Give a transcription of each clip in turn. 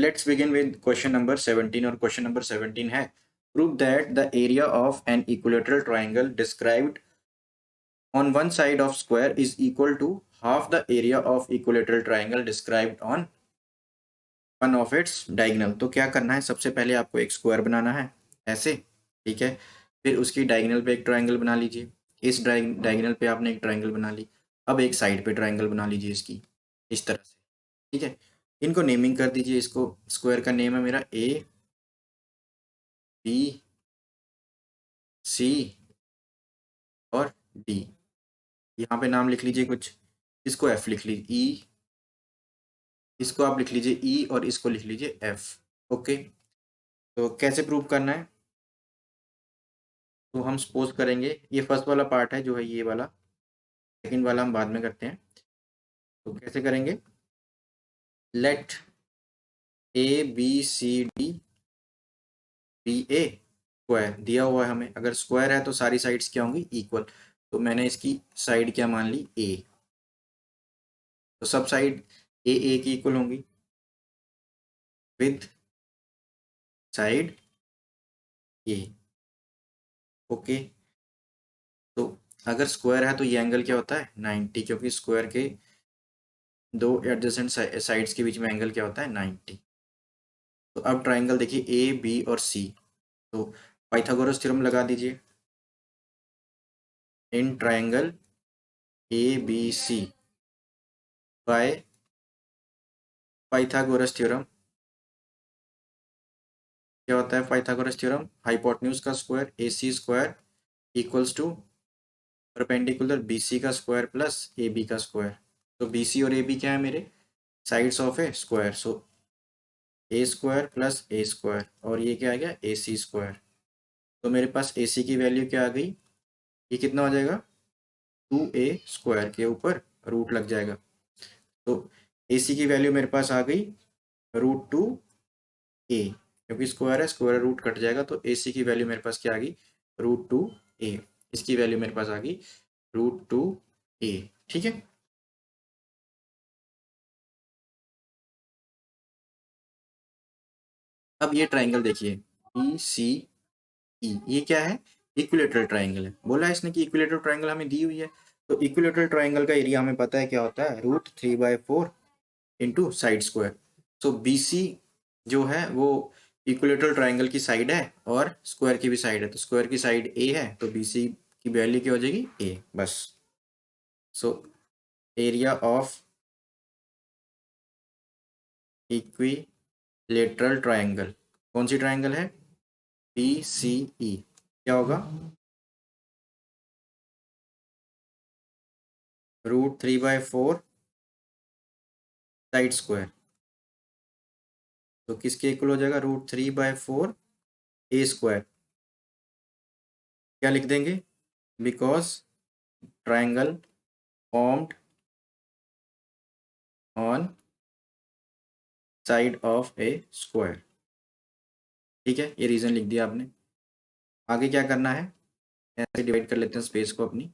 Let's begin with question number 17 और question number 17 है prove that the area of an equilateral triangle described on one side of square is equal to half the area of equilateral triangle described on one of its diagonal। तो क्या करना है, सबसे पहले आपको एक square बनाना है ऐसे, ठीक है। फिर उसकी डायगोनल पे एक ट्रायंगल बना लीजिए। इस डायगोनल पे आपने एक ट्रायंगल बना ली। अब एक साइड पे ट्रायंगल बना लीजिए इसकी, इस तरह से, ठीक है। इनको नेमिंग कर दीजिए। इसको स्क्वायर का नेम है मेरा ए बी सी और डी। यहाँ पे नाम लिख लीजिए कुछ। इसको एफ लिख लीजिए, ई, इसको आप लिख लीजिए ई और इसको लिख लीजिए एफ। ओके, तो कैसे प्रूव करना है, तो हम सपोज करेंगे ये फर्स्ट वाला पार्ट है जो है ये वाला, सेकंड वाला हम बाद में करते हैं। तो कैसे करेंगे, let A B C D B A square दिया हुआ है हमें। अगर स्क्वायर है तो सारी साइड्स क्या होंगी, इक्वल। तो मैंने इसकी साइड क्या मान ली, ए। तो सब साइड ए की इक्वल होंगी विद साइड ए। ओके, तो अगर स्क्वायर है तो ये एंगल क्या होता है 90, क्योंकि स्क्वायर के दो एडजेसेंट साइड्स के बीच में एंगल क्या होता है 90। तो अब ट्राइंगल देखिए ए बी और सी, तो पाइथागोरस थ्योरम लगा दीजिए in triangle A B C by Pythagoras theorem. क्या होता है पाइथागोरस थ्योरम, हाइपोटेन्यूज का square A C square equals to perpendicular B C का स्क्वायर प्लस ए बी का स्क्वायर। तो बी सी और ए बी क्या है मेरे, sides of a square. So a square plus a square, और ये क्या आ गया ए सी स्क्वायर। तो मेरे पास ए सी की वैल्यू क्या आ गई, ये कितना हो जाएगा 2a स्क्वायर के ऊपर रूट लग जाएगा। तो ए सी की वैल्यू मेरे पास आ गई √2a, क्योंकि स्क्वायर है, स्क्वायर रूट कट जाएगा। तो ए सी की वैल्यू मेरे पास क्या आ गई √2a। इसकी वैल्यू मेरे पास आ गई √2a, ठीक है। अब ये ट्राइंगल देखिए ई सी ई, ये क्या है, इक्विलेटरल ट्राइंगल है। बोला है इसने कि इक्विलेटरल ट्राइंगल हमें दी हुई है। तो इक्विलेटरल ट्राइंगल का एरिया हमें पता है क्या होता है, √3/4 इंटू साइड स्क्वायर। सो बी सी जो है वो इक्विलेटरल ट्राइंगल की साइड है और स्क्वायर की भी साइड है। तो स्क्वायर की साइड ए है, तो बी सी की वैल्यू क्या हो जाएगी ए, बस। सो एरिया ऑफ इक्विलेटरल ट्राइंगल, कौन सी ट्राइंगल है, पी सी ई, क्या होगा √3/4 साइड स्क्वायर। तो किसके इक्वल हो जाएगा, √3/4 ए स्क्वायर। क्या लिख देंगे, because triangle formed on side of a square, ठीक है। ये रीजन लिख दिया आपने। आगे क्या करना है, ऐसे डिवाइड कर लेते हैं स्पेस को अपनी।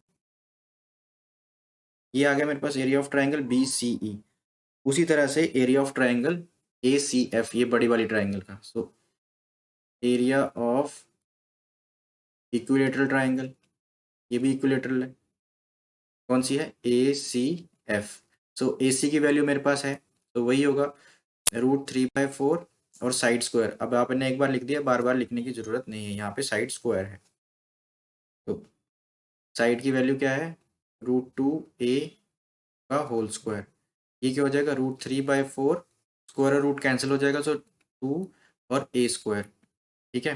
ये आ गया मेरे पास area of triangle B C E. उसी तरह से area of triangle A C F, ये बड़ी वाली ट्राइंगल का। So area of equilateral triangle, ये भी इक्विलेटरल है, कौन सी है, ए सी एफ। सो ए सी की वैल्यू मेरे पास है, तो वही होगा √3/4 और साइड स्क्वायर। अब आपने एक बार लिख दिया, बार बार लिखने की जरूरत नहीं है, यहाँ पे साइड स्क्वायर है। तो साइड की वैल्यू क्या है, √2a का होल स्क्वायर। ये क्या हो जाएगा √3/4, स्क्वायर और रूट कैंसिल हो जाएगा, सो 2 और a स्क्वायर, ठीक है।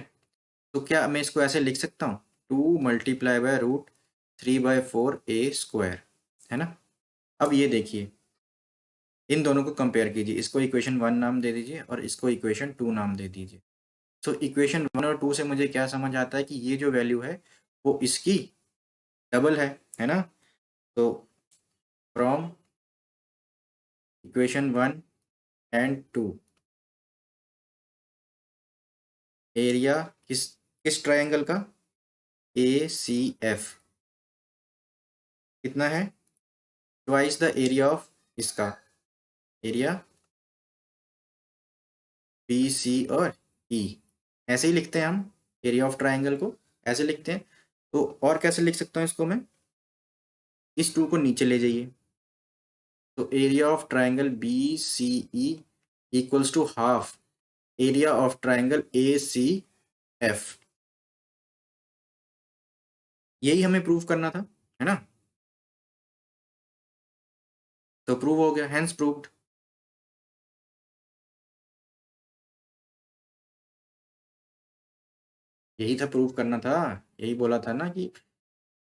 तो क्या मैं इसको ऐसे लिख सकता हूँ, 2 × √3/4a स्क्वायर, है ना। अब ये देखिए, इन दोनों को कंपेयर कीजिए। इसको इक्वेशन 1 नाम दे दीजिए और इसको इक्वेशन 2 नाम दे दीजिए। सो इक्वेशन 1 और 2 से मुझे क्या समझ आता है कि ये जो वैल्यू है वो इसकी डबल है ना। तो फ्रॉम इक्वेशन 1 एंड 2, एरिया किस ट्राइंगल का, ए सी एफ, कितना है, ट्वाइस द एरिया ऑफ इसका, एरिया बी सी और ई, ऐसे ही लिखते हैं हम एरिया ऑफ ट्राइंगल को, ऐसे लिखते हैं। तो और कैसे लिख सकता हूँ इसको मैं, इस 2 को नीचे ले जाइए, तो area of triangle B C E equals to half area of triangle A C F. यही हमें प्रूव करना था, है ना। तो प्रूव हो गया, हेंस प्रूव्ड। यही था प्रूव करना था, यही बोला था ना कि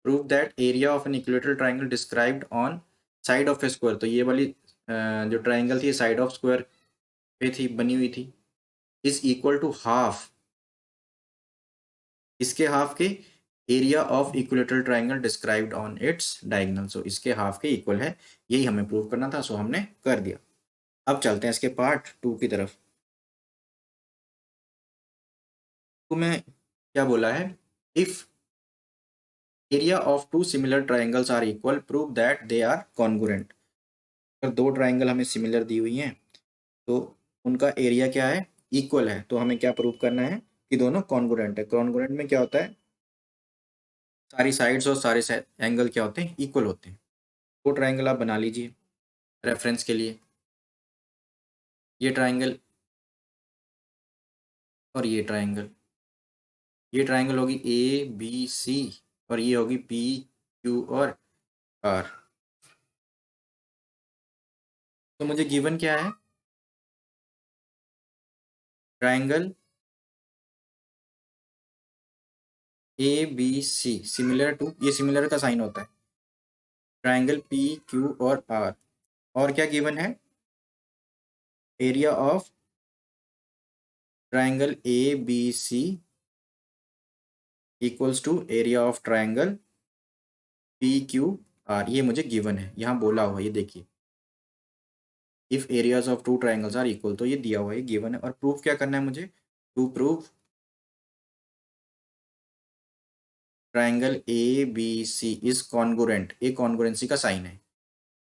prove that area of an equilateral triangle described on side of a square. तो ये वाली जो ट्राइंगल थी साइड ऑफ स्क्वायर पे थी, बनी हुई थी, इज इक्वल टू हाफ, इसके हाफ के area of equilateral triangle described on its diagonal. So इसके हाफ के इक्वल है, यही हमें प्रूव करना था, सो हमने कर दिया। अब चलते हैं इसके पार्ट 2 की तरफ। तो मैं क्या बोला है, if area of two similar triangles are equal prove that they are congruent. अगर 2 ट्राइंगल हमें सिमिलर दी हुई हैं तो उनका एरिया क्या है, इक्वल है। तो हमें क्या प्रूव करना है कि दोनों कॉन्ग्रुएंट है। कॉन्ग्रुएंट में क्या होता है, सारी साइड्स और सारे एंगल क्या होते हैं, इक्वल होते हैं। 2 ट्राइंगल आप बना लीजिए रेफरेंस के लिए, ये ट्राइंगल और ये ट्राइंगल होगी ए बी सी, और ये होगी पी क्यू और आर। तो मुझे गिवन क्या है, triangle A B C similar to, ये सिमिलर का साइन होता है, ट्राइंगल पी क्यू और आर। और क्या गिवन है, area of triangle A B C equals to area of triangle P Q R. ये मुझे गिवन है, यहाँ बोला हुआ, ये देखिए, if areas of two triangles are equal, तो ये दिया हुआ है, गिवन है। और प्रूफ क्या करना है मुझे, to prove triangle A B C is congruent, a congruency का साइन है,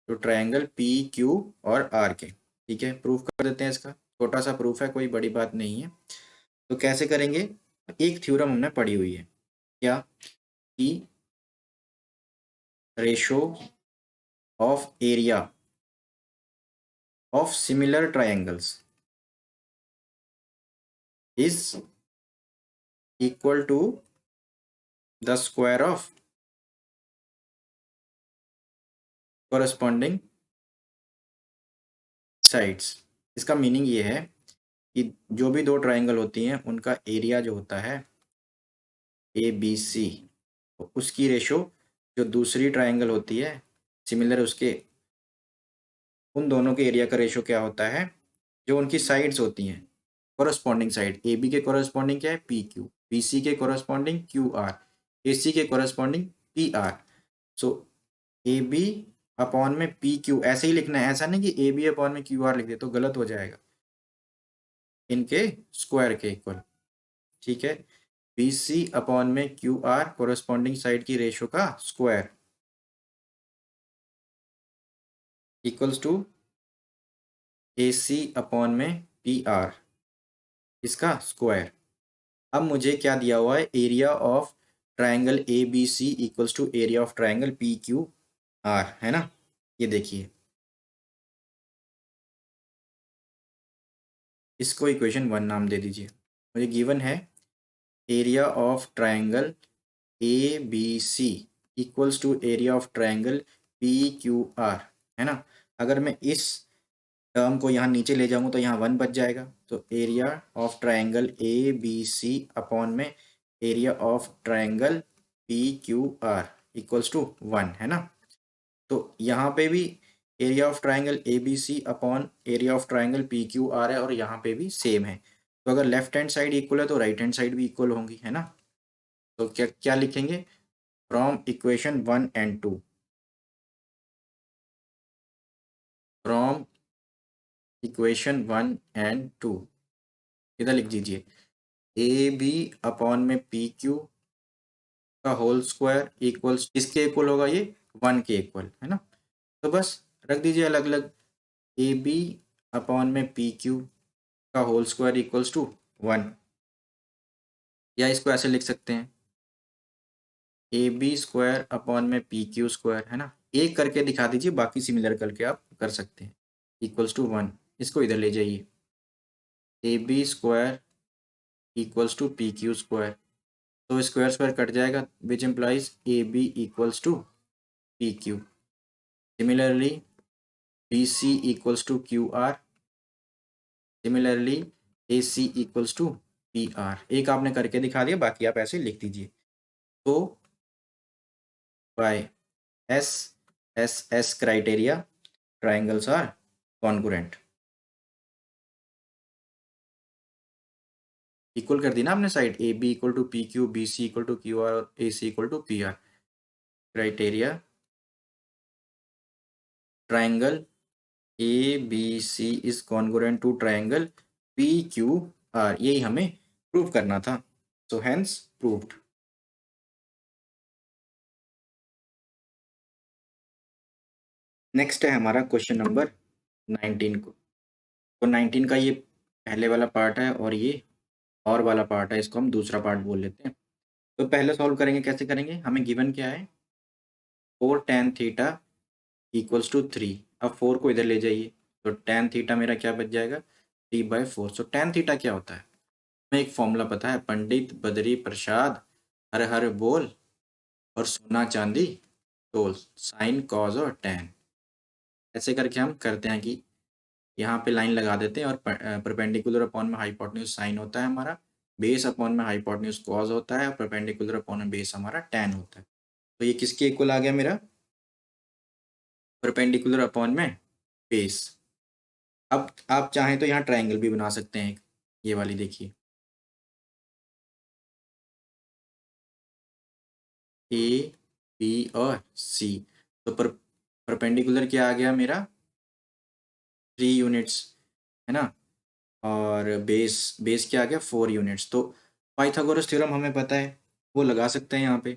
तो ट्राइंगल पी क्यू और आर के। ठीक है, प्रूफ कर देते हैं इसका, छोटा सा प्रूफ है, कोई बड़ी बात नहीं है। तो कैसे करेंगे, एक थ्योरम हमने पढ़ी हुई है, क्या कि ratio of area of similar triangles is equal to the square of corresponding sides. इसका मीनिंग ये है कि जो भी 2 ट्राइंगल होती हैं उनका एरिया जो होता है ए बी सी, उसकी रेशो जो दूसरी ट्राइंगल होती है सिमिलर, उसके उन दोनों के एरिया का रेशो क्या होता है, जो उनकी साइड्स होती हैं, कोरस्पॉन्डिंग साइड, ए बी के कोरस्पॉन्डिंग क्या है, पी क्यू, बी सी के corresponding Q R, A C के corresponding P R. So A B upon में पी क्यू ऐसे ही लिखना है, ऐसा नहीं कि ए बी अपॉन में क्यू आर लिख दे तो गलत हो जाएगा, इनके स्क्वायर के इक्वल। ठीक है, बी सी अपॉन में क्यू आर कोरस्पॉन्डिंग साइड की रेशो का square equals to A C upon में पी आर, इसका स्क्वायर। अब मुझे क्या दिया हुआ है, area of triangle A B C equals to area of triangle P Q R, है ना। ये देखिए, इसको इक्वेशन 1 नाम दे दीजिए। मुझे गिवन है area of triangle A B C equals to area of triangle P Q R, है ना। अगर मैं इस टर्म को यहाँ नीचे ले जाऊँ तो यहाँ 1 बच जाएगा, तो area of triangle A B C upon में area of triangle P Q R equals to 1, है ना। तो यहाँ पे भी area of triangle A B C upon area of triangle P Q R है, और यहाँ पे भी सेम है। तो अगर लेफ्ट हैंड साइड इक्वल है तो राइट हैंड साइड भी इक्वल होंगी, है ना। तो क्या क्या लिखेंगे, from equation 1 and 2, from equation 1 and 2 इधर लिख दीजिए, ए बी अपॉन में पी क्यू का होल स्क्वायर इक्वल्स, इसके इक्वल होगा ये 1 के इक्वल, है ना। तो बस रख दीजिए अलग अलग, ए बी अपॉन में पी क्यू का होल स्क्वायर इक्वल्स टू 1, या इसको ऐसे लिख सकते हैं ए बी स्क्वायर अपॉन में पी क्यू स्क्वायर, है ना। एक करके दिखा दीजिए, बाकी सिमिलर करके आप कर सकते हैं, इक्वल्स टू 1। इसको इधर ले जाइए, A B square equals to P Q square, तो स्क्वायर स्क्वायर कट जाएगा, which implies A B equals to P Q. Similarly B C equals to Q R, similarly A C equals to P R. एक आपने करके दिखा दिया, बाकी आप ऐसे लिख दीजिए। तो by S S S criteria triangles are congruent. Equal कर दी ना आपने side, A B equal to P Q, B C equal to Q R और A C equal to P R. Criteria triangle A B C is congruent to triangle P Q R, यही हमें prove करना था। So hence proved. Next है हमारा question number 19 को। तो 19 का ये पहले वाला पार्ट है और ये और वाला पार्ट है, इसको हम दूसरा पार्ट बोल लेते हैं। तो पहले सॉल्व करेंगे, कैसे करेंगे, हमें गिवन क्या है 4 tan थीटा इक्वल्स टू 3। अब 4 को इधर ले जाइए, तो tan थीटा मेरा क्या बच जाएगा 3/4। सो tan थीटा क्या होता है, हमें एक फॉर्मूला पता है, पंडित बद्री प्रसाद हर हर बोल और सोना चांदी तोल, साइन कॉज और tan। ऐसे करके हम करते हैं कि यहाँ पे लाइन लगा देते हैं और परपेंडिकुलर अपॉन में हाइपोटेन्यूज साइन होता है हमारा, बेस अपॉन में हाइपोटेन्यूज कॉज होता है और परपेंडिकुलर अपॉन में बेस हमारा tan होता है। तो ये किसके इक्वल आ गया मेरा, परपेंडिकुलर अपॉन में बेस। अब आप चाहें तो यहाँ ट्राइंगल भी बना सकते हैं, ये वाली देखिए ए बी और सी। तो परपेंडिकुलर क्या आ गया मेरा 3 यूनिट्स, है ना, और बेस बेस क्या आ गया 4 यूनिट्स। तो पाइथागोरस थ्योरम हमें पता है, वो लगा सकते हैं यहाँ पे।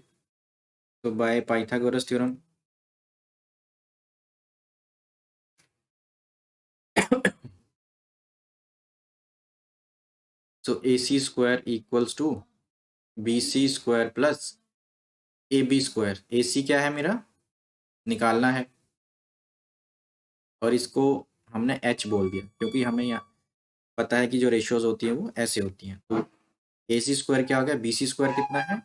तो by Pythagoras theorem so A C square equals to B C square plus A B square. A C क्या है मेरा, निकालना है, और इसको हमने एच बोल दिया क्योंकि हमें यहाँ पता है कि जो रेशियोज होती है वो ऐसे होती हैं। तो ए सी स्क्वायर क्या हो गया, बी सी स्क्वायर कितना है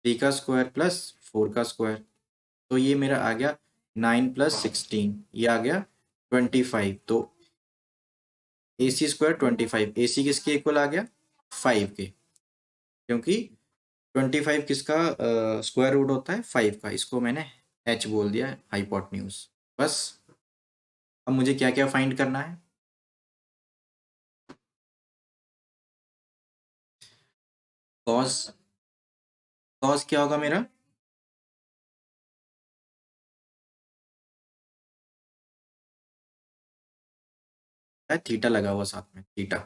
3 का स्क्वायर प्लस 4 का स्क्वायर, तो ये मेरा आ गया 9 प्लस 16, ये आ गया 25। तो ए सी स्क्वायर 25, ए सी किसके इक्वल आ गया 5 के, क्योंकि 25 किसका स्क्वायर रूट होता है 5 का। इसको मैंने एच बोल दिया हाइपोटेन्यूज। बस अब मुझे क्या क्या फाइंड करना है, कॉस कॉस क्या होगा मेरा, थीटा लगा हुआ साथ में थीटा।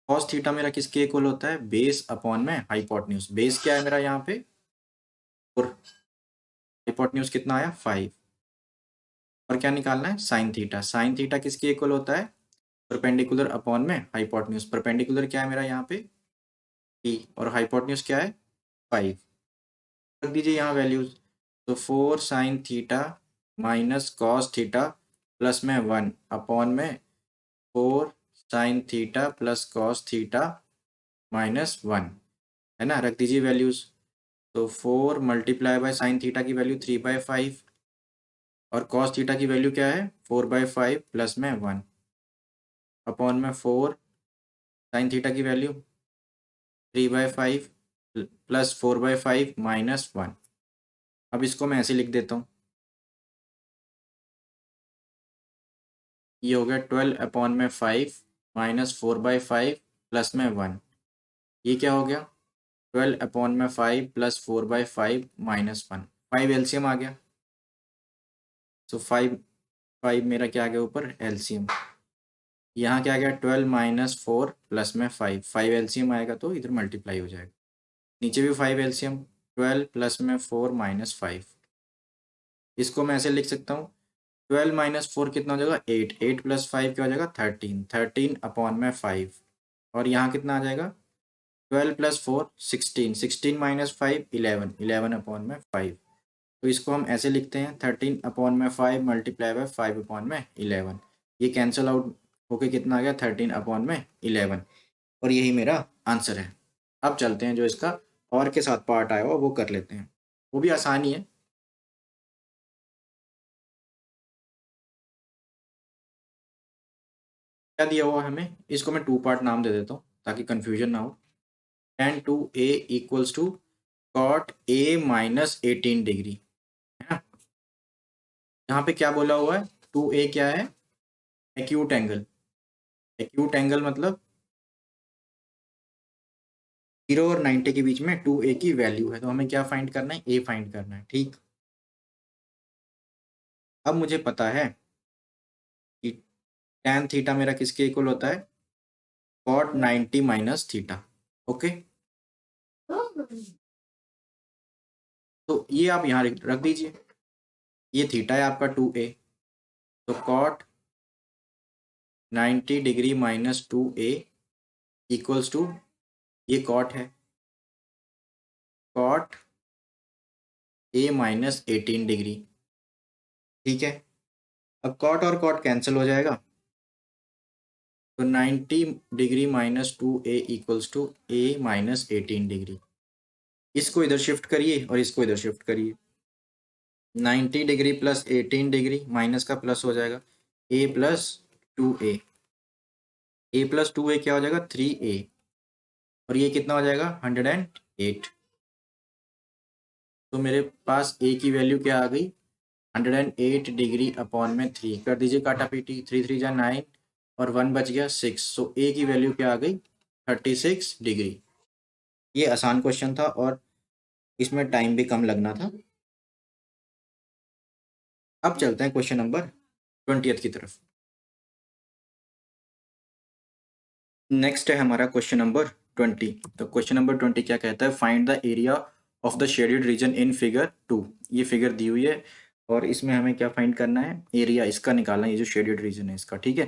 कॉस थीटा मेरा किसके इक्वल होता है, बेस अपॉन में हाइपोटेन्यूज। बेस क्या है मेरा यहाँ पे 4, हाइपोटेन्यूज कितना आया 5, और क्या निकालना है साइन थीटा। साइन थीटा किसके इक्वल होता है, परपेंडिकुलर अपॉन में हाइपोटेन्यूज। परपेंडिकुलर क्या है मेरा यहाँ पे टी, और हाइपोटेन्यूज क्या है 5। रख दीजिए यहाँ वैल्यूज, तो 4 sine theta minus cos theta plus में 1 अपॉन में 4 sine theta plus cos theta minus 1, है ना। रख दीजिए वैल्यूज, तो 4 मल्टीप्लाई बाय साइन थीटा की वैल्यू 3/5 और कॉस थीटा की वैल्यू क्या है 4/5 प्लस में 1 अपॉन में 4 साइन थीटा की वैल्यू 3/5 प्लस 4/5 माइनस 1। अब इसको मैं ऐसे लिख देता हूँ, ये हो गया 12 अपॉन में 5 माइनस 4/5 प्लस में 1। ये क्या हो गया 12 अपॉन में 5 प्लस 4/5 माइनस 1। 5 एलसीएम आ गया, सो 5 मेरा क्या आ गया ऊपर एलसीएम। यहाँ क्या आ गया 12 माइनस 4 प्लस में 5 एलसीएम आएगा तो इधर मल्टीप्लाई हो जाएगा। नीचे भी 5 एलसीएम, 12 प्लस में 4 माइनस 5। इसको मैं ऐसे लिख सकता हूँ 12 माइनस 4 कितना हो जाएगा 8, 8 प्लस 5 क्या हो जाएगा 13, 13 अपॉन में 5, और यहाँ कितना आ जाएगा 12 प्लस 4 16, 16 माइनस 5 11, 11 अपॉन में 5। तो इसको हम ऐसे लिखते हैं 13 अपॉन में 5 मल्टीप्लाई बाय 5 अपॉन में 11। ये कैंसिल आउट होके कितना आ गया 13 अपॉन में 11, और यही मेरा आंसर है। अब चलते हैं जो इसका और के साथ पार्ट आया हुआ वो कर लेते हैं, वो भी आसान ही है। क्या दिया हुआ हमें, इसको मैं 2 पार्ट नाम दे देता हूँ ताकि कंफ्यूजन ना हो। tan 2a equals to cot a minus 18 degree, है ना। यहाँ पे क्या बोला हुआ है, 2a क्या है, एक्यूट एंगल। एक्यूट एंगल मतलब 0 और 90 के बीच में 2a की वैल्यू है, तो हमें क्या फाइंड करना है, a फाइंड करना है, ठीक। अब मुझे पता है कि tan थीटा मेरा किसके इक्वल होता है, cot 90 माइनस थीटा, ओके। तो ये आप यहाँ रख दीजिए, ये थीटा है आपका 2a, तो cot 90 degree minus 2a equals to, ये कॉट है, कॉट a माइनस 18 डिग्री, ठीक है। अब कॉट और कॉट कैंसिल हो जाएगा, तो 90 degree minus 2a equals to a minus 18 degree. इसको इधर शिफ्ट करिए और इसको इधर शिफ्ट करिए, 90 डिग्री प्लस 18 डिग्री माइनस का प्लस हो जाएगा a plus 2a, a plus 2a क्या हो जाएगा 3a, और ये कितना हो जाएगा 108। तो मेरे पास a की वैल्यू क्या आ गई 108 डिग्री अपॉन में 3, कर दीजिए काटा पीटी, 3 3 जा 9 और 1 बच गया 6, सो ए की वैल्यू क्या आ गई 36 डिग्री। ये आसान क्वेश्चन था और इसमें टाइम भी कम लगना था। अब चलते हैं क्वेश्चन नंबर 20 की तरफ। नेक्स्ट है हमारा क्वेश्चन नंबर 20। तो क्वेश्चन नंबर 20 क्या कहता है, find the area of the shaded region in figure 2। ये फिगर दी हुई है और इसमें हमें क्या फाइंड करना है, एरिया इसका निकालना है, ये जो शेडेड रीजन है इसका, ठीक है।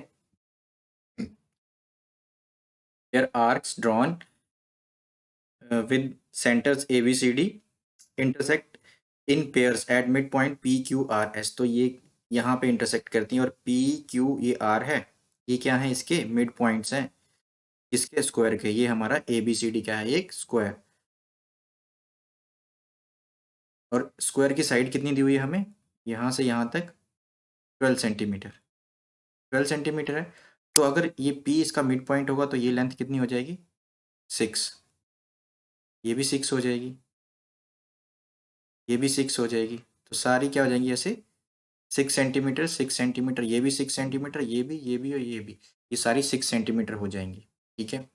There arcs drawn with centers ABCD intersect in pairs at midpoint PQRS। तो ये यहाँ पे इंटरसेक्ट करती हैं और PQ ये R है, ये क्या है इसके मिड पॉइंट्स हैं, किसके स्क्वायर के, ये हमारा ABCD क्या है एक स्क्वायर, और स्क्वायर की साइड कितनी दी हुई है हमें, यहाँ से यहाँ तक 12 सेंटीमीटर, 12 सेंटीमीटर है। तो अगर ये P इसका मिड पॉइंट होगा तो ये लेंथ कितनी हो जाएगी 6, ये भी 6 हो जाएगी, ये भी 6 हो जाएगी, तो सारी क्या हो जाएंगी ऐसे 6 सेंटीमीटर 6 सेंटीमीटर, ये भी 6 सेंटीमीटर, ये भी और ये भी, ये सारी 6 सेंटीमीटर हो जाएंगी, ठीक है।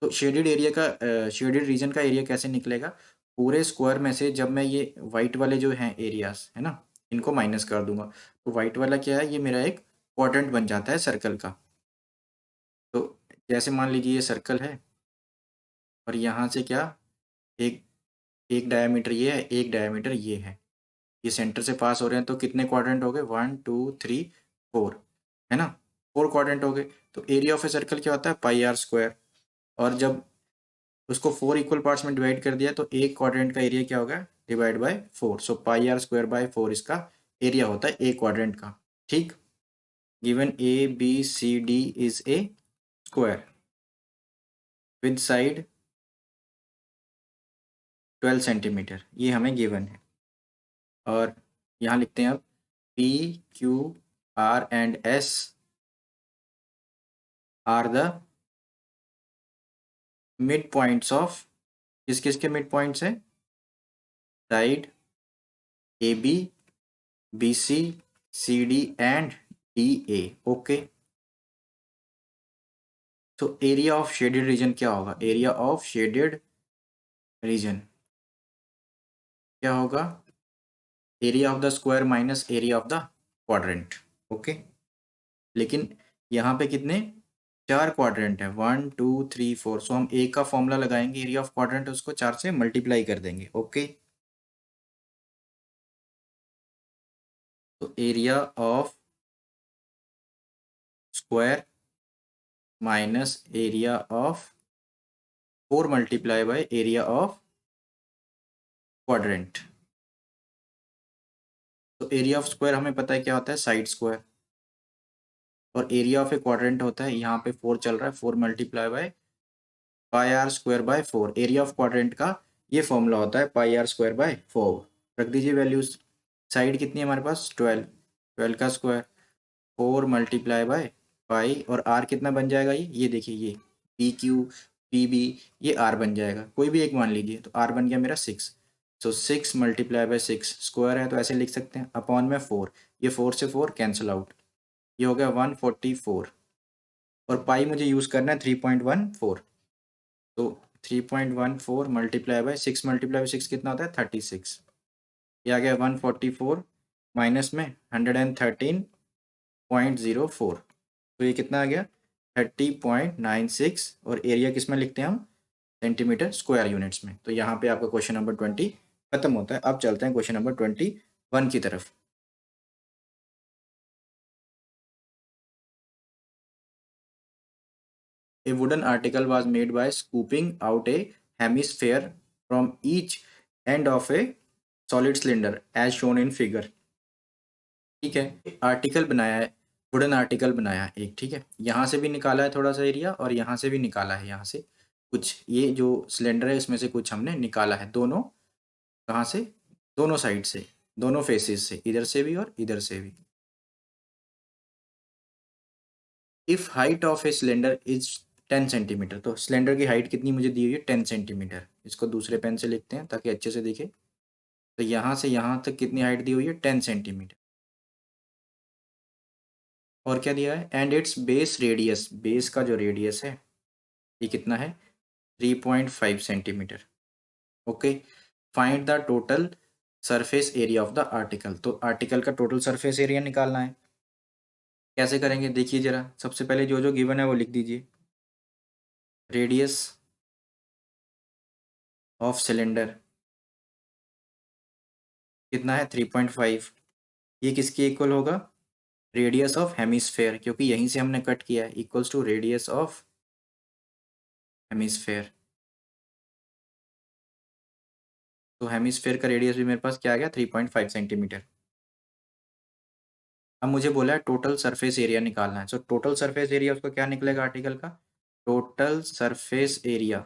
तो शेडेड एरिया का शेडेड रीजन का एरिया कैसे निकलेगा, पूरे स्क्वायर में से जब मैं ये वाइट वाले जो हैं एरियाज है ना, इनको माइनस कर दूंगा, तो वाइट वाला क्या है, ये मेरा एक क्वाड्रेंट बन जाता है सर्कल का। तो जैसे मान लीजिए ये सर्कल है और यहाँ से क्या एक एक डायमीटर ये है, एक डायमीटर ये है, ये सेंटर से पास हो रहे हैं, तो कितने क्वाड्रेंट हो गए 1 2 3 4, है ना, 4 क्वाड्रेंट हो गए। तो एरिया ऑफ ए सर्कल क्या होता है पाई आर स्क्वायर, और जब उसको 4 इक्वल पार्ट्स में डिवाइड कर दिया तो एक क्वाड्रेंट का एरिया क्या होगा डिवाइड बाय 4, सो पाई आर स्क्वायर बाय 4 इसका एरिया होता है एक क्वाड्रेंट का, ठीक। Given A B C D is a square with side 12 centimetre, ये हमें गिवन है। और यहाँ लिखते हैं अब P Q R and S are the mid points of, किस किस के मिड पॉइंट्स है, side A B B C C D and D A, okay. तो एरिया ऑफ शेडेड रीजन क्या होगा, एरिया ऑफ शेडेड रीजन क्या होगा, area of the square minus area of the quadrant, okay. लेकिन यहाँ पे कितने 4 क्वाड्रेंट है 1 2 3 4, सो हम ए का फॉर्मूला लगाएंगे एरिया ऑफ क्वाड्रेंट, उसको 4 से मल्टीप्लाई कर देंगे, ओके। तो area of square minus area of 4 multiply by area of quadrant. तो एरिया ऑफ स्क्वायर हमें पता है क्या होता है, साइड स्क्वायर, और एरिया ऑफ ए क्वाड्रेंट होता है, यहाँ पे 4 चल रहा है, 4 multiply by pi r square by 4। Area of quadrant का ये फॉर्मूला होता है पाई आर स्क्वायर बाय 4। रख दीजिए वैल्यूज। साइड कितनी है हमारे पास, 12, 12 का स्क्वायर 4 मल्टीप्लाई बाय पाई, और आर कितना बन जाएगा, ये देखिए, ये पी क्यू पी बी, ये आर बन जाएगा, कोई भी एक मान लीजिए, तो आर बन गया मेरा 6। सो 6 मल्टीप्लाई बाय 6, स्क्वायर है तो ऐसे लिख सकते हैं, अपॉन में 4, ये 4 से 4 कैंसिल आउट, ये हो गया 144, और पाई मुझे यूज़ करना है 3.14। तो 3.14 मल्टीप्लाई बाय 6 मल्टीप्लाई बाय 6 कितना होता है, 36। ये आ गया 144 माइनस में 113.04, तो ये कितना आ गया 30.96, और एरिया किस में लिखते हैं हम, सेंटीमीटर स्क्वायर यूनिट्स में। तो यहाँ पे आपका क्वेश्चन नंबर 20 खत्म होता है। अब चलते हैं क्वेश्चन नंबर 21 की तरफ। A wooden article was made by scooping out a hemisphere from each end of a solid cylinder as shown in figure। ठीक है, आर्टिकल बनाया है, वुडन आर्टिकल बनाया है एक, ठीक है, यहाँ से भी निकाला है थोड़ा सा एरिया, और यहाँ से भी निकाला है, यहाँ से कुछ, ये जो सिलेंडर है इसमें से कुछ हमने निकाला है, दोनों, कहाँ से, दोनों साइड से, दोनों फेसेस से, इधर से भी और इधर से भी। If height of a cylinder is 10 centimetre, तो सिलेंडर की हाइट कितनी मुझे दी हुई है, 10 सेंटीमीटर। इसको दूसरे पेन से लिखते हैं ताकि अच्छे से दिखे। तो यहाँ से यहाँ तक कितनी हाइट दी हुई है, 10 सेंटीमीटर। और क्या दिया है, and it's base radius, base का जो रेडियस है ये कितना है, 3.5 centimetre. Okay, find the total surface area of the article. तो आर्टिकल का टोटल सरफेस एरिया निकालना है। कैसे करेंगे देखिए जरा, सबसे पहले जो जो गिवन है वो लिख दीजिए। रेडियस ऑफ सिलेंडर कितना है, 3.5। ये किसकी इक्वल होगा, रेडियस ऑफ हेमिस्फेयर, क्योंकि यहीं से हमने कट किया है, equals to radius of hemisphere. तो हेमिस्फेयर का रेडियस भी मेरे पास क्या आ गया, 3.5 सेंटीमीटर। अब मुझे बोला है टोटल सरफेस एरिया निकालना है। सो टोटल सरफेस एरिया उसका क्या निकलेगा आर्टिकल का, टोटल सरफेस एरिया